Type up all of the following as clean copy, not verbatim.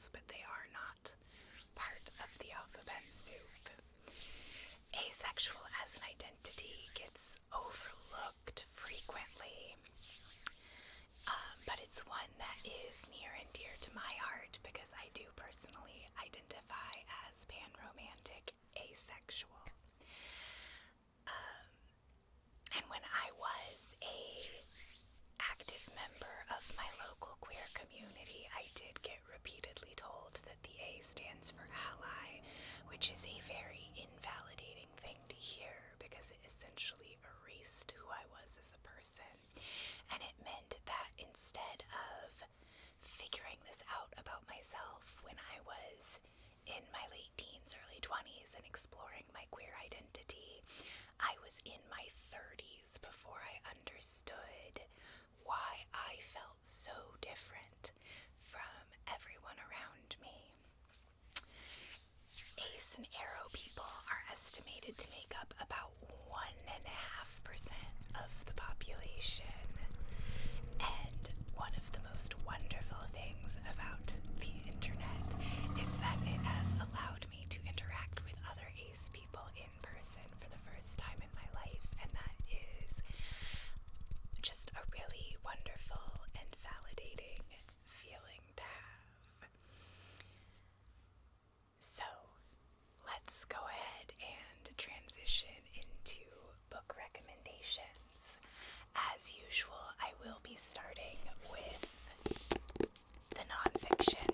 vowels, but they are not part of the alphabet soup. Asexual as an identity gets overlooked frequently, but it's one that is near and dear to my heart because I do personally identify as panromantic asexual. And when I was a active member of my local queer community, I did get repeatedly told that the A stands for ally, which is a very invalidating thing to hear because it essentially erased who I was as a person. And it meant that instead of figuring this out about myself when I was in my late teens, early 20s, and exploring my queer identity, I was in my 30s before I understood why I felt so different from everyone around me. Ace and Arrow people are estimated to make up about 1.5% of the population. And one of the most wonderful things about the internet is that it has allowed me to interact with other ace people in person for the first time in my life, and that is just a really wonderful and validating feeling to have. So, let's go ahead and transition into book recommendations. As usual, I will be starting with the nonfiction.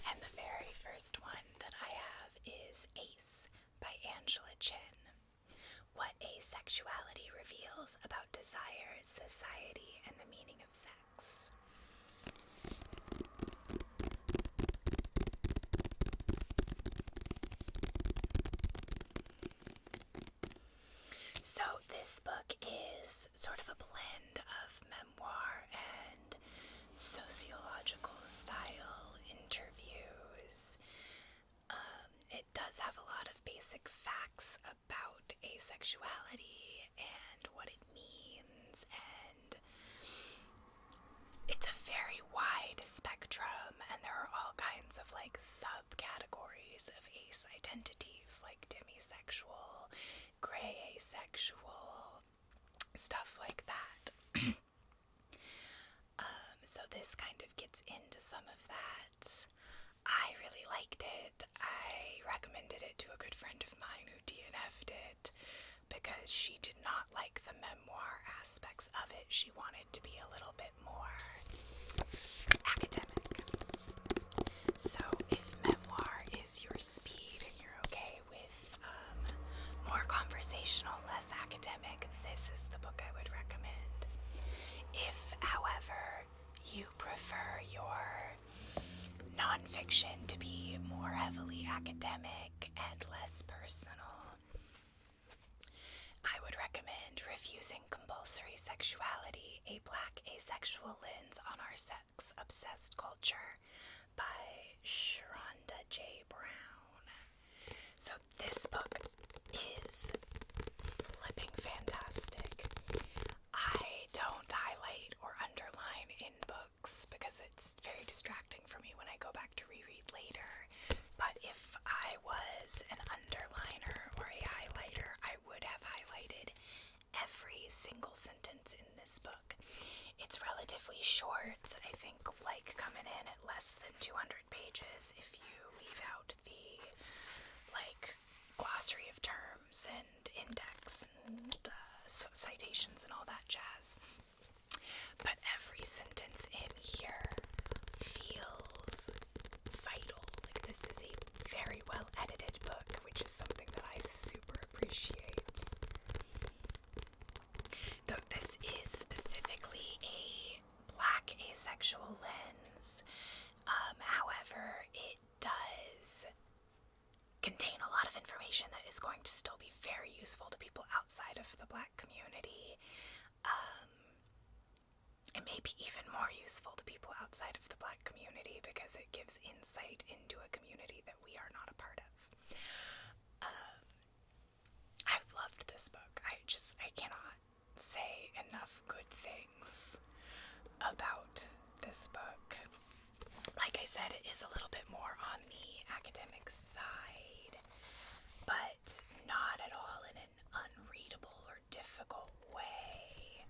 And the very first one that I have is Ace by Angela Chen. What Asexuality Reveals About Desire, Society, and the Meaning of Sex. So this book is sort of a blend of memoir and sociological style interviews. It does have a lot of basic facts about asexuality and what it means, and it's a very wide spectrum, and there are all kinds of subcategories of ace identities, like demisexual, gray asexual, stuff like that. So this kind of gets into some of that. I really liked it. I recommended it to a good friend of mine who DNF'd it because she did not like the memoir aspects of it. She wanted to be a little bit more academic. So if memoir is your speed and you're okay with more conversational, less academic, this is the book I would recommend. If, however, you prefer your nonfiction to be more heavily academic and less personal, I would recommend Refusing Compulsory Sexuality, A Black Asexual Lens on Our Sex-Obsessed Culture by Sharonda J. Brown. So this book is flipping fantastic. I don't highlight or underline in books because it's very distracting for me when I go back to reread later. But if I was an underliner or a highlighter, I would have highlighted every single sentence in this book. It's relatively short, I think coming in at less than 200 pages if you leave out the glossary of terms and index and citations and all that jazz. But every sentence in here feels vital. This is a very well edited book, which is something that I super appreciate. Though this is specifically a Black asexual lens, however, it does contain a lot of information that is going to still be very useful to people outside of the Black community. It may be even more useful to people outside of the Black community because it gives insight into a community that we are not a part of. I loved this book. I cannot say enough good things about this book. like I said, it is a little bit more on the academic side, but not at all in an unreadable or difficult way.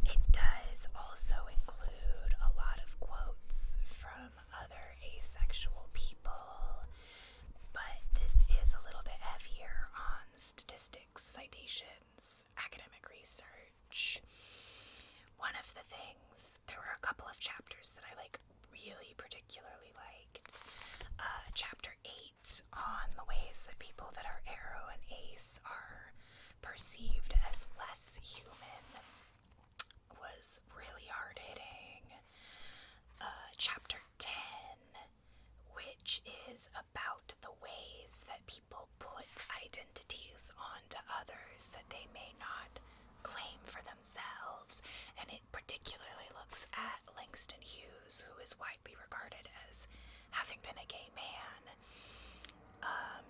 It does also include a lot of quotes from other asexual people, but this is a little bit heavier on statistics, citations, academic research. One of the things, there were a couple of chapters that I really particularly liked. Chapter 8 on the ways that people that are Aro and Ace are perceived as less human was really hard-hitting. Chapter 10, which is about the ways that people put identities onto others that they may not claim for themselves, and it particularly looks at Langston Hughes, who is widely regarded as having been a gay man,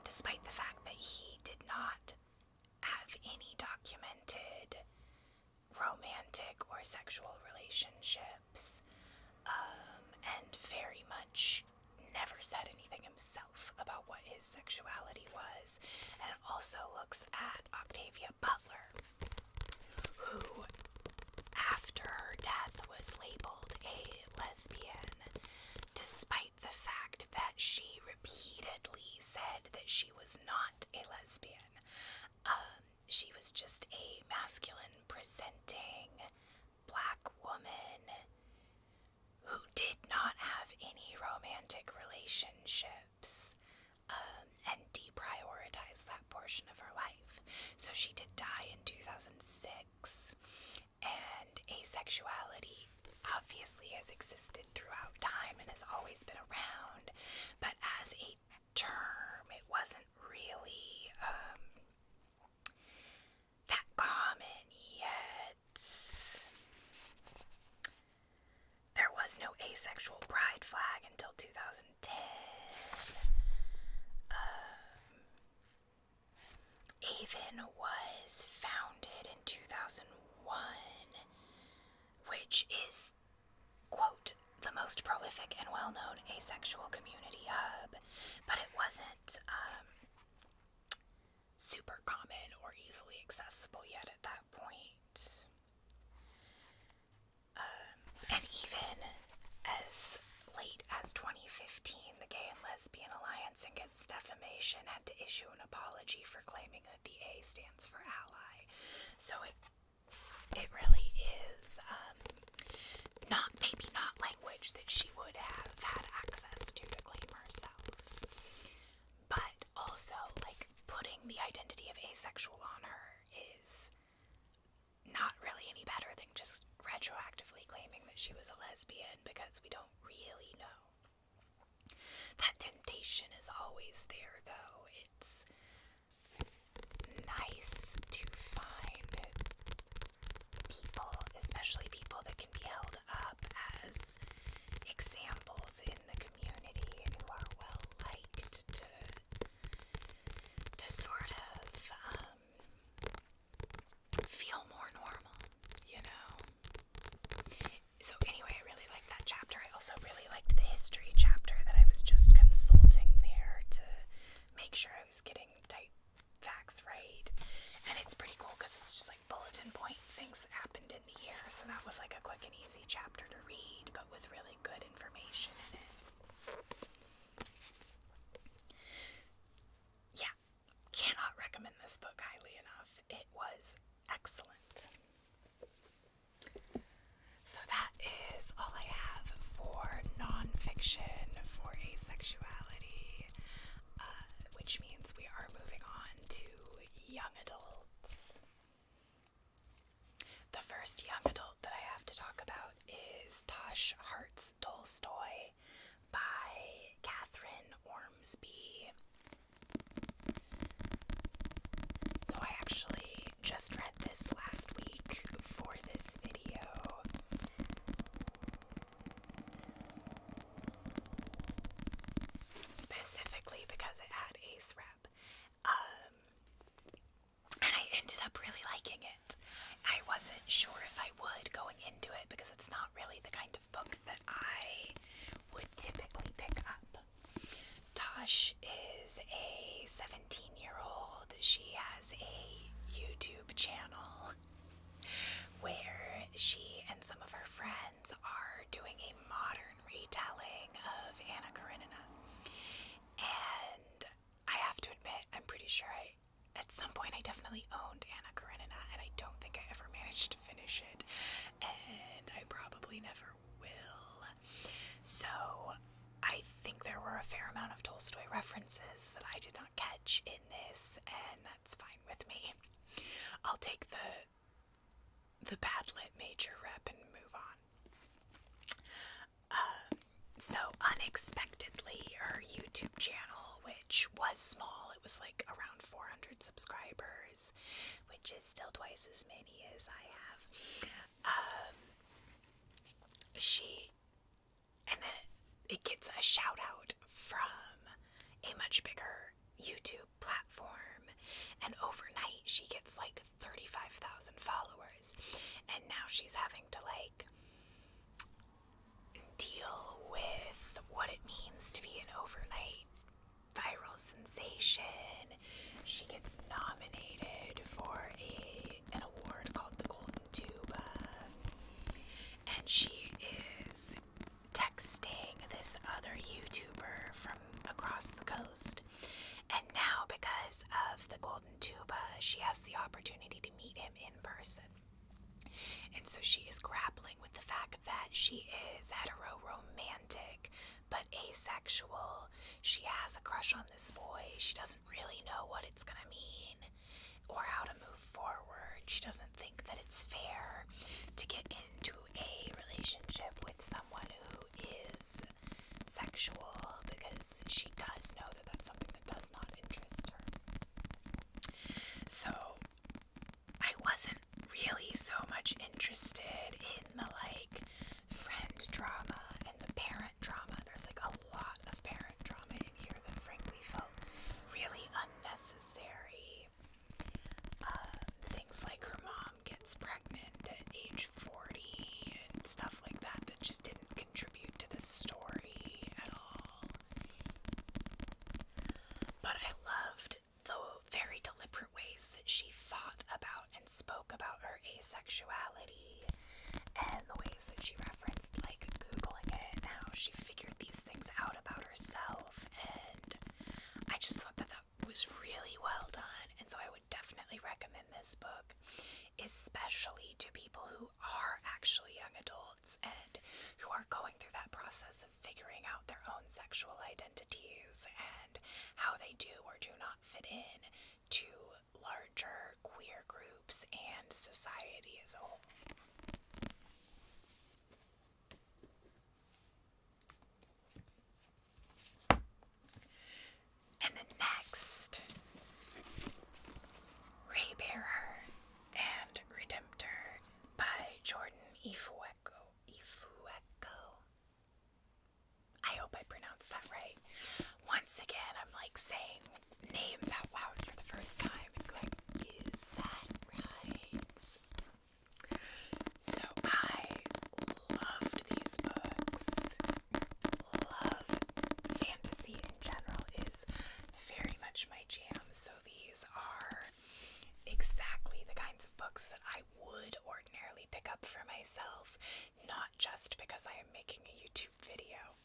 despite the fact that he did not have any documented romantic or sexual relationships, and very much never said anything himself about what his sexuality was. And it also looks at Octavia Butler, who, after her death, was labeled a lesbian, despite the fact that she repeatedly said that she was not a lesbian. She was just a masculine presenting black woman who did not have any romantic relationships, and deprioritized that portion of her life. So she did die in 2006, and asexuality obviously has existed throughout time and has always been around, but as a term, it wasn't really that common yet. There was no asexual pride flag until 2010. Avon was founded in 2001, which is, quote, the most prolific and well-known asexual community hub, but it wasn't super common or easily accessible yet at that point. And even as late as 2015, the Gay and Lesbian Alliance Against Defamation had to issue an apology for claiming that the A stands for ally. So it really is maybe not language that she would have had access to claim herself, but also putting the identity of asexual on her is not really any better than just retroactively claiming that she was a lesbian, because we don't really know. That temptation is always there, though. It's nice to find people, especially people that can be held up as examples in the community and who are well liked, to sort of feel more normal, you know? So anyway, I really liked that chapter. I also really liked the history chapter that I was just consulting there to make sure I was getting type facts right. And it's pretty cool because it's just bulletin point things that happened in the year. So that was a quick and easy chapter to read, but with really good information in it. Yeah, cannot recommend this book highly enough. It was excellent. So that is all I have for nonfiction for asexuality, which means we are moving on to young adults. The first young adult that I have to talk about is Tosh Hart's Tolstoy by Catherine Ormsby. So I actually just read this last week for this video. Specifically because it had Ace Rep. And I ended up really liking it. I wasn't sure if I would going into it because it's not really the kind of book channel where she and some of her friends are doing a modern retelling of Anna Karenina. And I have to admit, I'm pretty sure at some point I definitely owned Anna Karenina, and I don't think I ever managed to finish it, and I probably never will. So I think there were a fair amount of Tolstoy references that I did not catch in this, and that's fine with me. I'll take the bad lit major rep and move on. So unexpectedly, her YouTube channel, which was small, it was like around 400 subscribers, which is still twice as many as I have. And then it gets a shout out from a much bigger YouTube platform, and overnight she gets like 35,000 followers, and now she's having to like deal with what it means to be an overnight viral sensation. She gets nominated for an award called the Golden Tuba, and she is texting this other YouTuber from across the coast. And now, because of the Golden Tuba, she has the opportunity to meet him in person. And so she is grappling with the fact that she is hetero-romantic, but asexual. She has a crush on this boy. She doesn't really know what it's gonna mean or how to move forward. She doesn't think that it's fair to get into a relationship with someone who is sexual, because she does know that that's something that does not interest her. So I wasn't really so much interested in the like friend drama and the parent drama. There's like a lot of parent drama in here that frankly felt really unnecessary. Things like her mom gets pregnant at age 40 and stuff like that just didn't contribute to the story at all. But I loved the very deliberate ways that she thought about and spoke about her asexuality, and the ways that she referenced like Googling it and how she figured these things out about herself, and I just thought that was really well done. And so I would definitely recommend this book, especially to people who are actually young adults and who are going through that process of figuring out their own sexual identities and how they do or do not fit in to larger queer groups and society as a whole. And then next, Raybearer and Redemptor by Jordan Ifueko. I hope I pronounced that right. Once again, I'm like saying names out loud for the first time and going, is that right? So I loved these books. Love fantasy in general is very much my jam. So these are exactly the kinds of books that I would ordinarily pick up for myself, not just because I am making a YouTube video.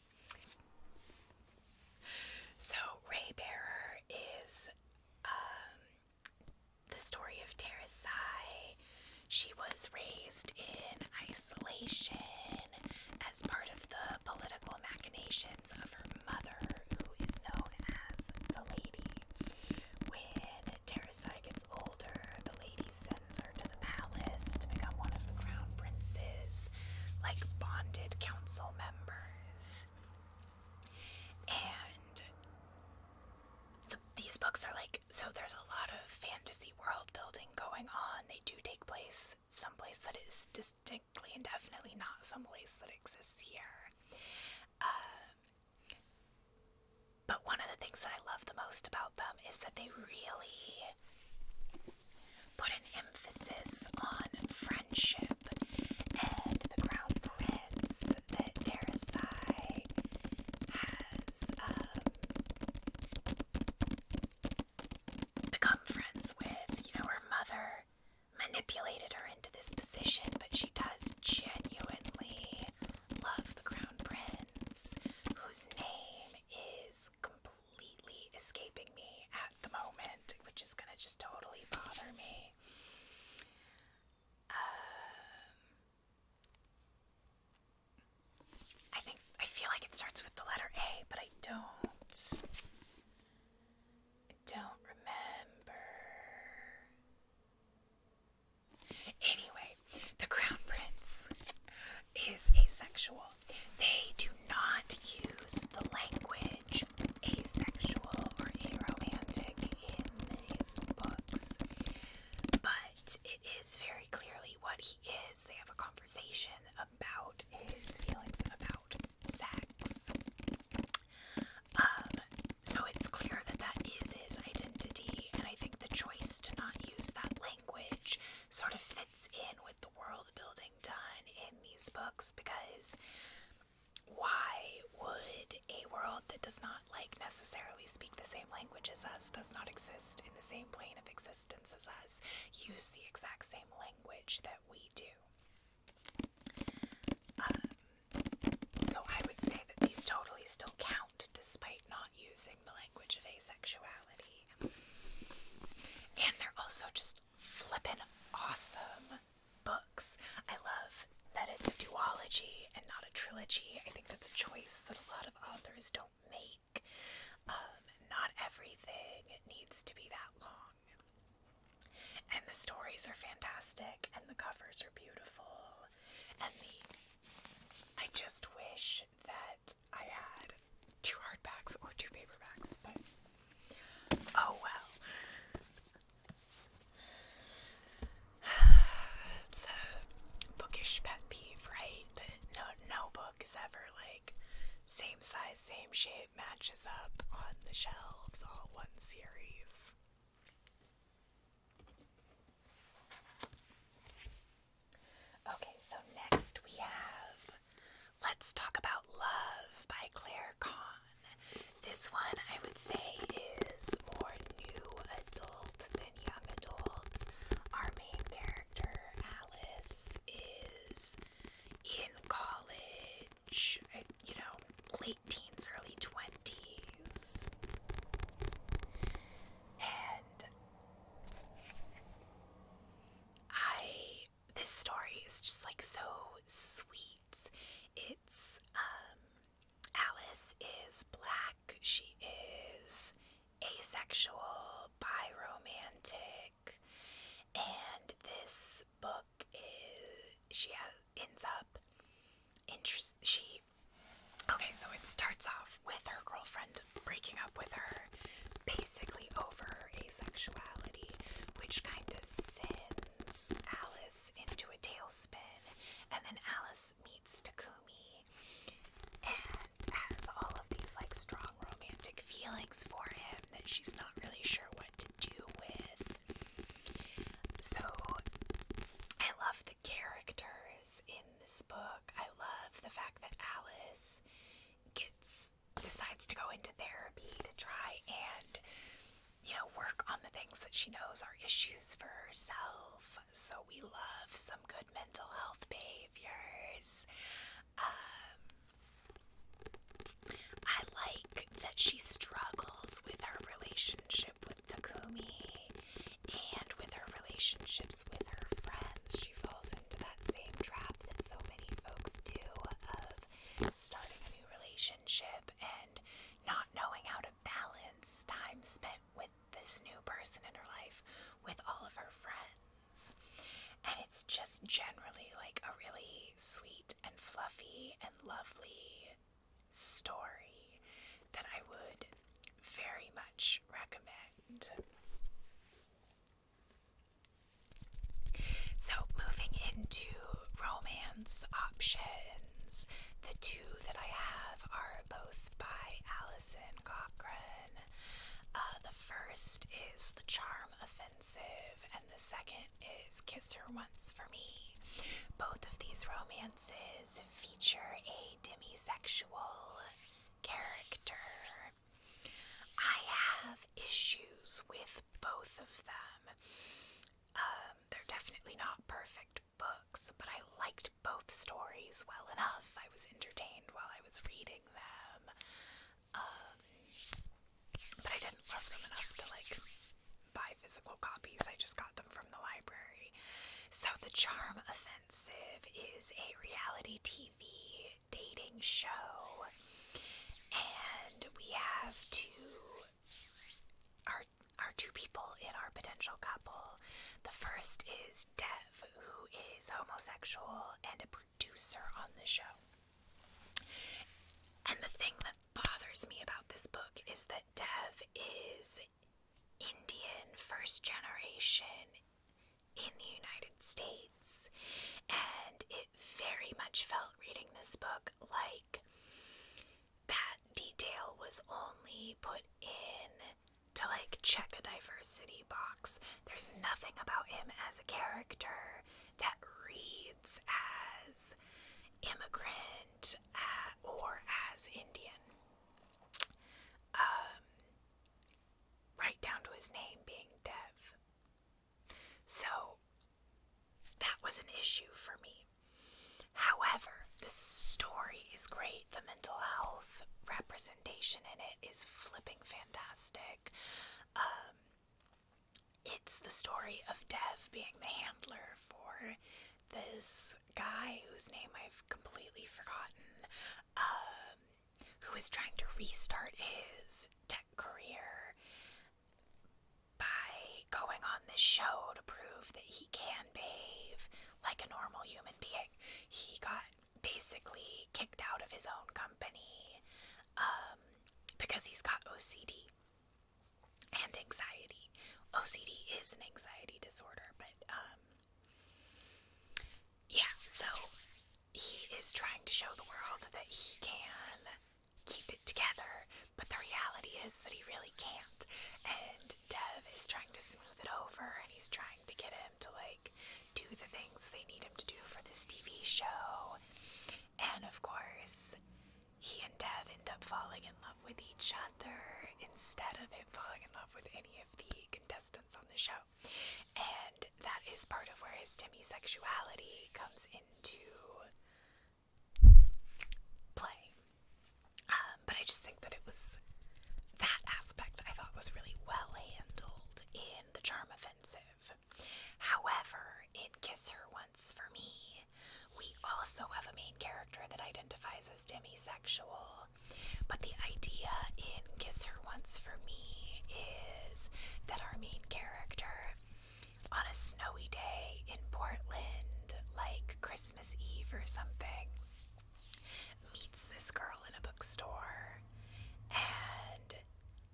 So Raybearer is the story of Teresai. She was raised in isolation as part of the political machinations of her mother, who is known as the Lady. When Teresai gets older, the Lady sends her to the palace to become one of the crown prince's, like, bonded council members. And these books are like, so there's a lot of fantasy world building going on. They do take place someplace that is distinctly and definitely not someplace that exists here. But one of the things that I love the most about them is that they really put an emphasis on friendship, and the crown prince that Teresai has become friends with. You know, her mother manipulated her into this position, but she does genuinely love the Crown Prince, whose name is completely escaping me at the moment, which is gonna just totally bother me. I feel like it starts with the letter A, but I don't remember. Anyway, the Crown Prince is asexual. They do not use the language asexual or aromantic in these books, but it is very clearly what he is. They have a conversation about his feelings about sex. So it's clear that that is his identity, and I think the choice to not use that language sort of fits in with the world building done in these books, because why would a world that does not necessarily speak the same language as us, does not exist in the same plane of existence as us, use the exact same language that we do? So I would say that these totally still count despite not using the language of asexuality. And they're also just flippin' awesome books. I love that it's a duology and not a trilogy. I think that's a choice that a lot of authors don't make. Not everything needs to be that long. And the stories are fantastic, and the covers are beautiful, and I just wish that I had 2 hardbacks or 2 paperbacks, but oh well. It's a bookish pet peeve, right? That no book is ever same size, same shape, matches up on the shelves, all one series. Okay, so next we have Let's Talk About Love by Claire Kahn. This one I would say is more new adult than young adult. Our main character, Alice, is in college, late teens, early 20s. And this story is just so sweet. It's, Alice is black, she is asexual, biromantic, and this book ends up okay, so it starts off with her girlfriend breaking up with her, basically over her asexuality, which kind of sends Alice into a tailspin, and then Alice meets Takumi and has all of these strong romantic feelings for him that she's not really sure what to do with. So I love the characters in this book. I love the fact that Alice decides to go into therapy to try and work on the things that she knows are issues for herself. So we love some good mental health behaviors. I like that she struggles with her relationship with Takumi and with her relationships with her friends. She falls into that same trap that so many folks do of starting a new relationship and not knowing how to balance time spent with this new person in her life with all of her friends. And it's just generally a really sweet and fluffy and lovely story that I would very much recommend. So moving into romance options, the 2 that I have are both by Alison Cochrane. The first is The Charm Offensive, and the second is Kiss Her Once for Me. Both of these romances feature a demisexual character. I have issues with both of them. They're definitely not So The Charm Offensive is a reality TV dating show, and we have our two people in our potential couple. The first is Dev, who is homosexual and a producer on the show. And the thing that bothers me about this book is that Dev is Indian, first generation in the United States, and it very much felt reading this book like that detail was only put in to check a diversity box. There's nothing about him as a character that reads as immigrant or as Indian. Right down to his name being Dev. So that was an issue for me. However, the story is great. The mental health representation in it is flipping fantastic. It's the story of Dev being the handler for this guy whose name I've completely forgotten, who is trying to restart his tech career by going on this show to prove that he can behave like a normal human being. He got basically kicked out of his own company because he's got OCD and anxiety. OCD is an anxiety disorder, but so he is trying to show the world that he can keep it together, but the reality is that he really can't. And Dev is trying to smooth it over, and he's trying to get him to do the things they need him to do for this TV show. And of course, he and Dev end up falling in love with each other instead of him falling in love with any of the contestants on the show. And that is part of where his demisexuality comes into play. But I just think that that aspect I thought was really well handled in The Charm Offensive. However, in Kiss Her Once for Me, we also have a main character that identifies as demisexual. But the idea in Kiss Her Once for Me is that our main character, on a snowy day in Portland, like Christmas Eve or something, meets this girl in a bookstore, and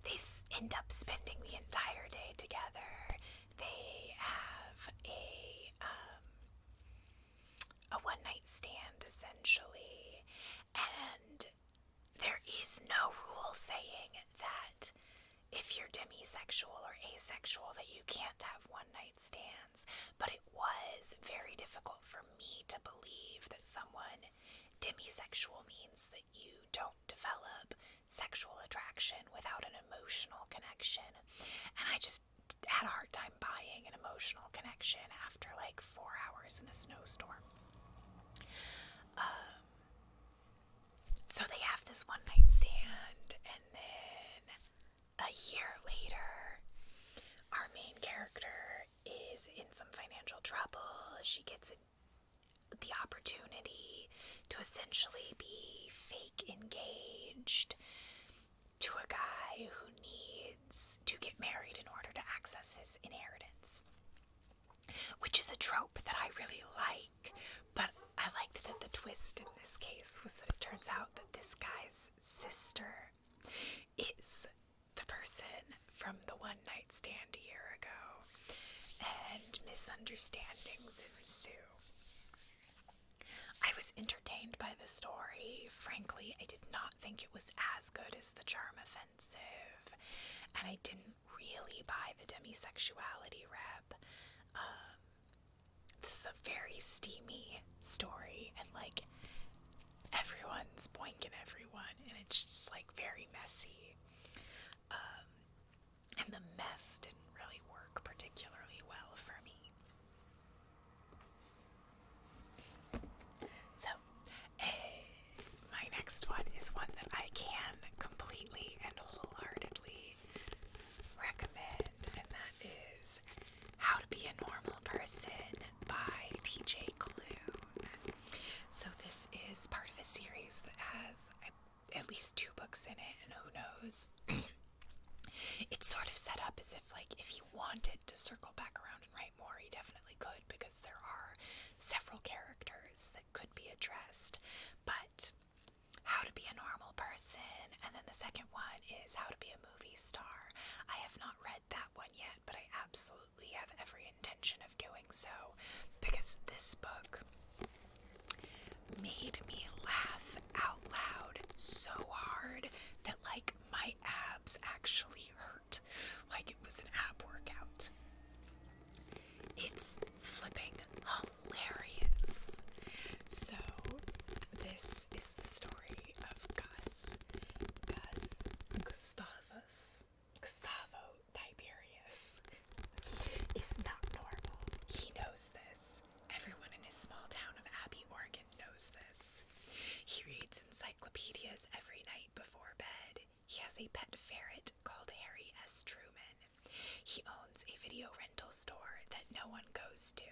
they end up spending the entire day together. They have a one-night stand, essentially, and there is no rule saying that if you're demisexual or asexual that you can't have one-night stands, but it was very difficult for me to believe that someone demisexual means that you don't develop sexual attraction without an emotional connection. And I just had a hard time buying an emotional connection after 4 hours in a snowstorm. So they have this one-night stand, and then a year later, our main character is in some financial trouble. She gets the opportunity to essentially be fake engaged to a guy who needs to get married in order to access his inheritance, which is a trope that I really like. But I liked that the twist in this case was that it turns out that this guy's sister is the person from the one-night stand a year ago, and misunderstandings ensue. I was entertained by the story. Frankly, I did not think it was as good as The Charm Offensive, and I didn't really buy the demisexuality rep. This is a very steamy story, and everyone's boinking everyone, and it's just very messy. And the mess didn't really work particularly well for me. So, my next one is one that I can completely and wholeheartedly recommend, and that is How to Be a Normal Person. Person by TJ Klune. So this is part of a series that has at least 2 books in it, and who knows. It's sort of set up as if, like, if he wanted to circle back around and write more, he definitely could, because there are several characters that could be addressed. But How to Be a Normal Person, and then the second one is How to Be a Movie Star. I have not read that one yet, but I absolutely have every intention of doing so, because this book made me laugh out loud so hard that, like, my abs actually hurt, like it was an ab workout. It's flipping hilarious. So this is the story of Gustavo Tiberius is not normal. He knows this. Everyone in his small town of Abbey, Oregon knows this. He reads encyclopedias every night before bed. He has a pet ferret called Harry S. Truman. He owns a video rental store that no one goes to.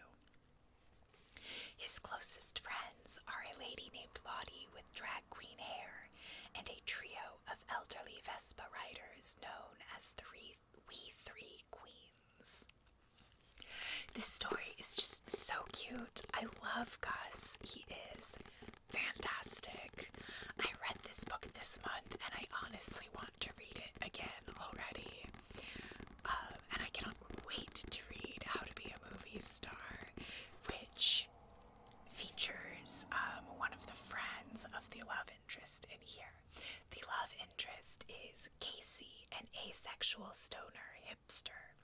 His closest friends are a lady named Lottie with drag queen hair and a trio of elderly Vespa riders known as the We Three Queens. This story is just so cute. I love Gus. He is fantastic. I read this book this month, and I honestly want to read it again already. And I cannot wait to read How to Be a Movie Star, which features one of the friends of the love interest in here. The love interest is Casey, an asexual stoner hipster,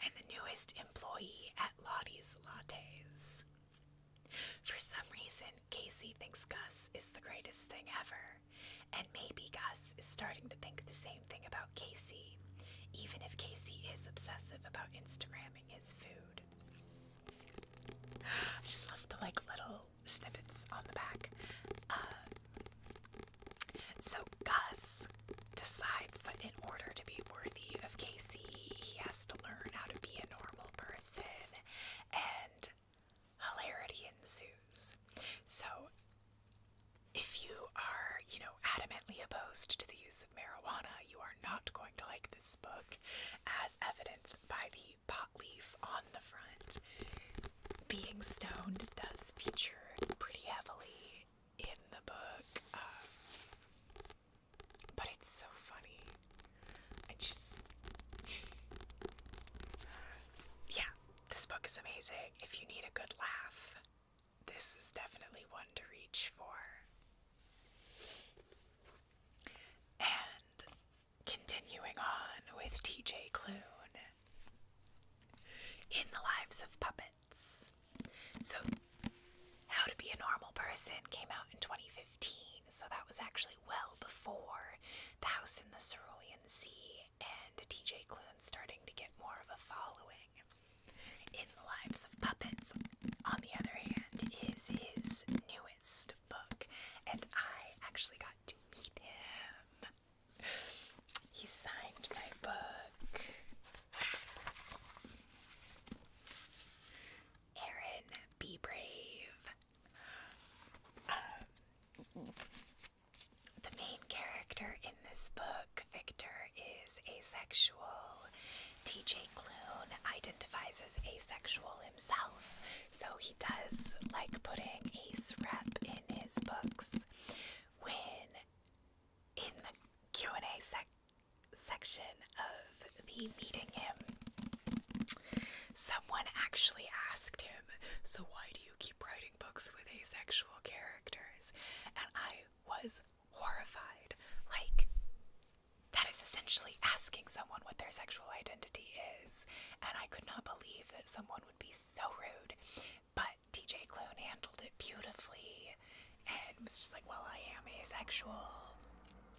and the newest employee at Lottie's Lattes. For some reason, Casey thinks Gus is the greatest thing ever, and maybe Gus is starting to think the same thing about Casey, even if Casey is obsessive about Instagramming his food. I just love the, like, little snippets on the back. So Gus decides that in order to be worthy of Casey, he has to learn how to be a normal person, and hilarity ensues. So if you are, adamantly opposed to the use of marijuana, you are not going to like this book, as evidenced by the pot leaf on the front. Being stoned does feature pretty heavily in the book, but it's so funny. Yeah, this book is amazing. If you need a good laugh, this is definitely one to reach for. And continuing on with TJ Klune, In the Lives of Puppets. So, How to Be a Normal Person came out in 2015, so that was actually well before The House in the Cerulean Sea and TJ Klune starting to get more of a following. In the Lives of Puppets, on the other hand, is his newest book, and I actually got to meet him. He signed my book. Aaron, be brave. The main character in this book, Victor, is asexual. TJ Klune identifies as asexual himself, so he does like putting ace rep in his books. When in the Q&A section of the meeting him, someone actually asked him, so why do you keep writing books with asexual characters? And I was horrified. Like, that is essentially asking someone what their sexual identity is, and I could not believe that someone would be so rude. But TJ Klune handled it beautifully, and was just like, well, I am asexual.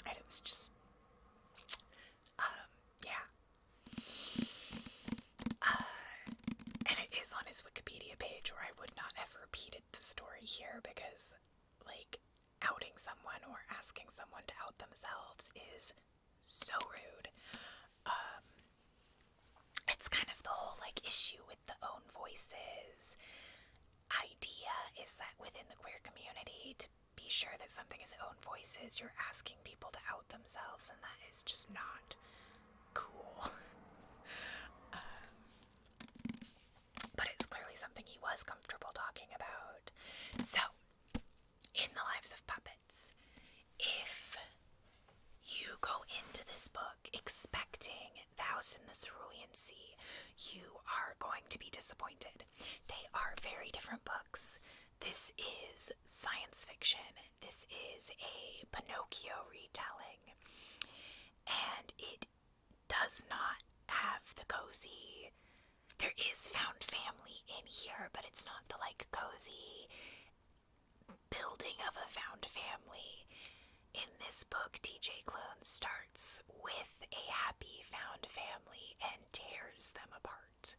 And it was just, yeah. And it is on his Wikipedia page, or I would not have repeated the story here, because, like, outing someone or asking someone to out themselves is so rude. It's kind of the whole, like, issue with the own voice voices idea is that within the queer community, to be sure that something is own voices, you're asking people to out themselves, and that is just not cool. But it's clearly something he was comfortable talking about. So, in the Lives of Puppets, if you go into this book expecting The House in the Cerulean Sea, you are going to be disappointed. They are very different books. This is science fiction. This is a Pinocchio retelling. And it does not have the cozy. There is found family in here, but it's not the cozy building of a found family. In this book, TJ Klune starts with a happy found family and tears them apart.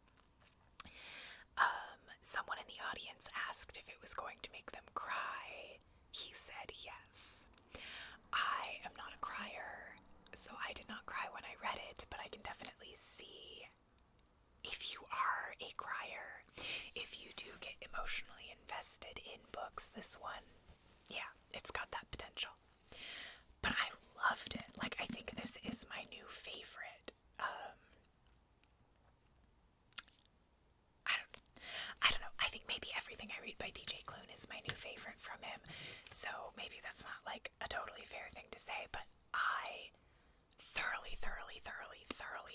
Someone in the audience asked if it was going to make them cry. He said yes. I am not a crier, so I did not cry when I read it, but I can definitely see if you are a crier, if you do get emotionally invested in books, this one, yeah, it's got that potential. But I loved it. I think this is my new favorite. I don't know. I think maybe everything I read by TJ Klune is my new favorite from him. So maybe that's not a totally fair thing to say, but I thoroughly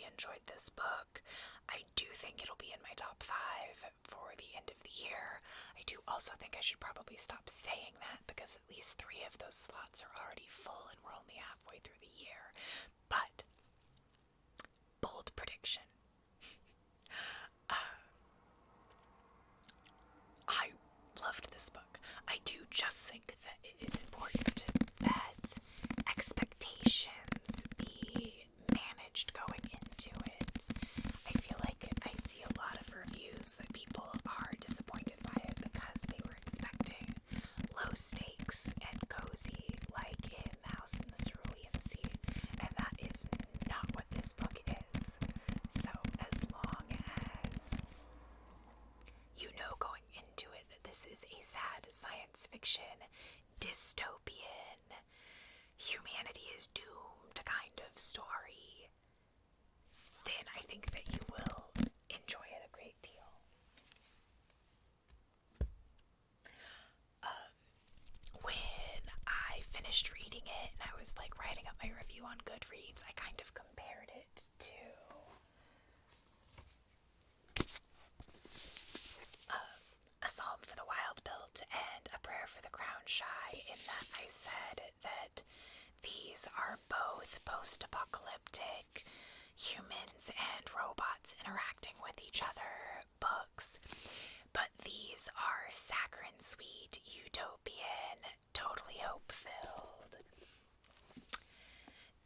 enjoyed this book. I do think it'll be in my top 5 for the end of the year. I do also think I should probably stop saying that because at least 3 of those slots are already full and we're only halfway through the year. But, bold prediction. I loved this book. I do just think that it is important that expectations be managed going into it. I feel like I see a lot of reviews that people are disappointed by it because they were expecting low stakes and cozy like in The House in the Cerulean Sea, and that is not what this book is. So as long as you know going into it that this is a sad science fiction, dystopian, humanity is doomed kind of story, then I think that you will enjoy it a great deal. When I finished reading it and I was writing up my review on Goodreads, I kind of compared it to A Psalm for the Wild-Built and A Prayer for the Crown-Shy, in that I said that these are both post-apocalyptic humans and robots interacting with each other books, but these are saccharine sweet, utopian, totally hope-filled.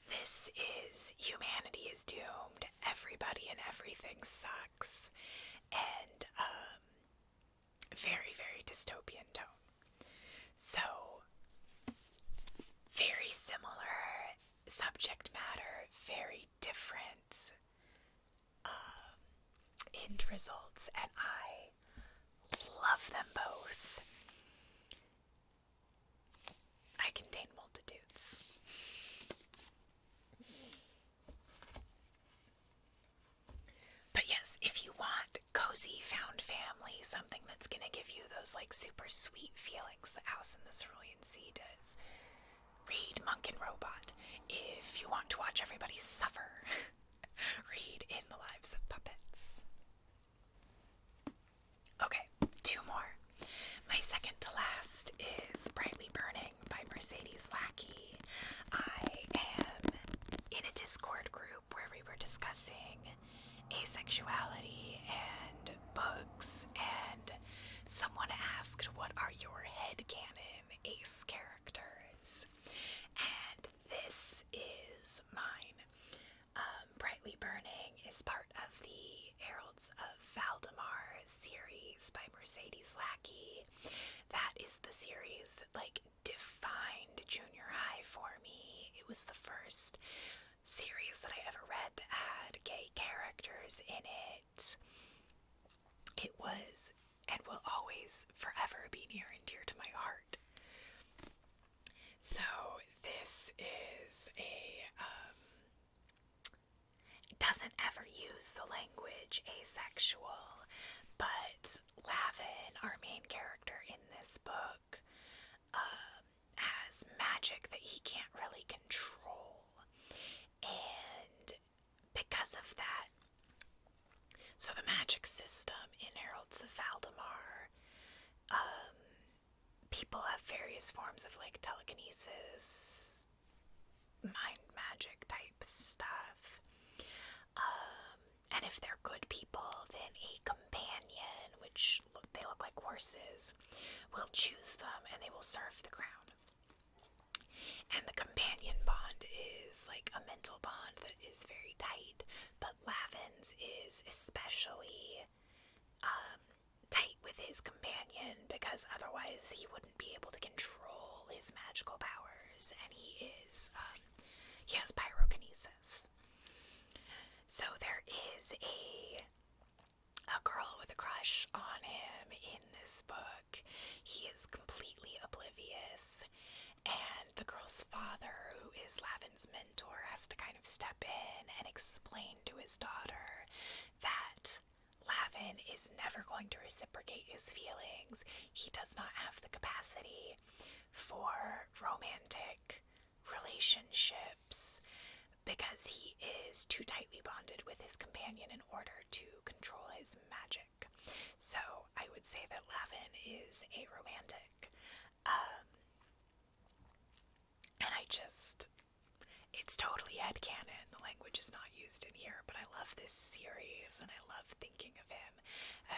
This is humanity is doomed, everybody and everything sucks, and very, very dystopian tone. So, very similar subject matter, very different end results, and I love them both. I contain multitudes. But yes, if you want cozy found family, something that's gonna give you those super sweet feelings that House in the Cerulean Sea does, read Monk and Robot. If you want to watch everybody suffer, read In the Lives of Puppets. Okay, 2 more. My second to last is Brightly Burning by Mercedes Lackey. I am in a Discord group where we were discussing asexuality and books, and someone asked, what are your headcanon ace characters? And this is mine. Brightly Burning is part of the Heralds of Valdemar series by Mercedes Lackey. That is the series that defined junior high for me. It was the first series that I ever read that had gay characters in it. It was always forever be near and dear to my heart. So this is doesn't ever use the language asexual, but Lavin, our main character in this book, has magic that he can't really control. And because of that, so the magic system in Heralds of Valdemar, people have various forms of like telekinesis, mind magic type stuff. And if they're good people, then a companion, which they look like horses, will choose them and they will serve the crown. And the companion bond is like a mental bond that is very tight, but Lavin's is especially tight with his companion because otherwise he wouldn't be able to control his magical powers, and he has pyrokinesis. So there is a girl with a crush on him in this book. He is completely oblivious, and the girl's father, who is Lavin's mentor, has to kind of step in and explain to his daughter that Lavin is never going to reciprocate his feelings. He does not have the capacity for romantic relationships because he is too tightly bonded with his companion in order to control his magic. So I would say that Lavin is a romantic. And it's totally headcanon. The language is not used in here, but I love this series and I love thinking of him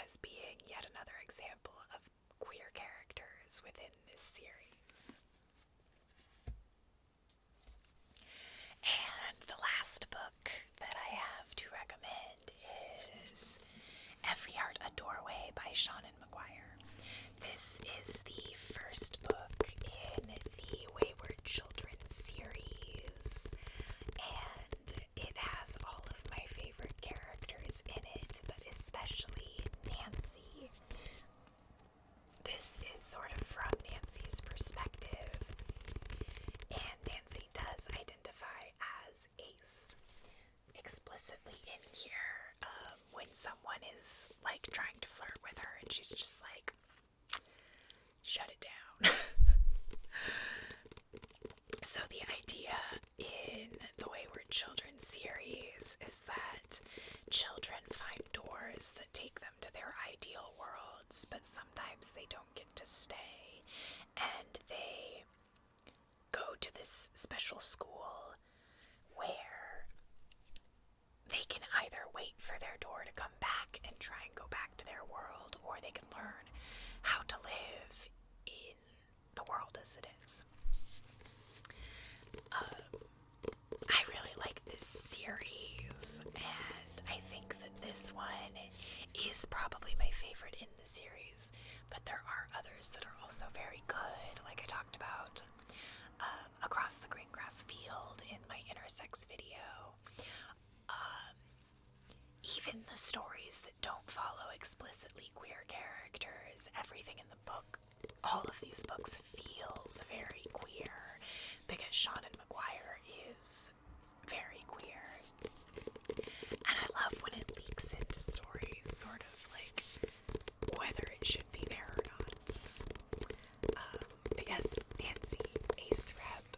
as being yet another example of queer characters within this series. And the last book that I have to recommend is Every Heart a Doorway by Seanan McGuire. This is the first book in the Wayward Children series, and it has all of my favorite characters in it, but especially Nancy. This is sort of from Nancy's perspective, and Nancy does identify as Ace explicitly in here when someone is like trying to flirt with her and she's just like, shut it down. So the idea in the Wayward Children series is that children find doors that take them to their ideal worlds, but sometimes they don't get to stay, and they go to this special school where they can either wait for their door to come back and try and go back to their world, or they can learn how to live in the world as it is. I really like this series, and I think that this one is probably my favorite in the series, but there are others that are also very good, like I talked about Across the Green Grass Field in my intersex video. Even the stories that don't follow explicitly queer characters, everything in the book, all of these books feels very queer because Seanan McGuire is very queer. And I love when it leaks into stories, sort of like whether it should be there or not. But yes, Nancy, Ace Rep.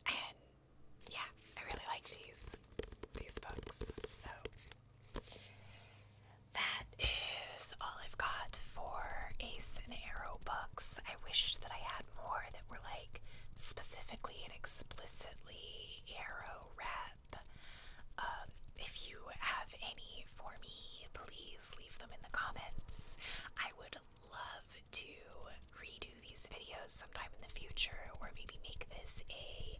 And yeah, I really like these books. So that is all I've got for Ace and Arrow books. I wish that I had more that were like specifically and explicitly Arrow rep. If you have any for me, please leave them in the comments. I would love to redo these videos sometime in the future, or maybe make this a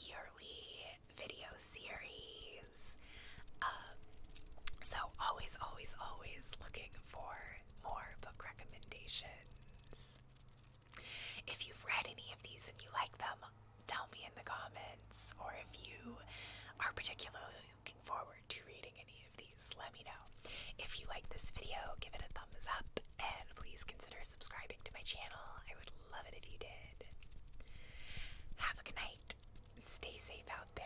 yearly video series. So always looking for more book recommendations. If you've read any of these and you like them, tell me in the comments, or if you are particularly looking forward to reading any of these, let me know. If you like this video, give it a thumbs up, and please consider subscribing to my channel. I would love it if you did. Have a good night. Stay safe out there.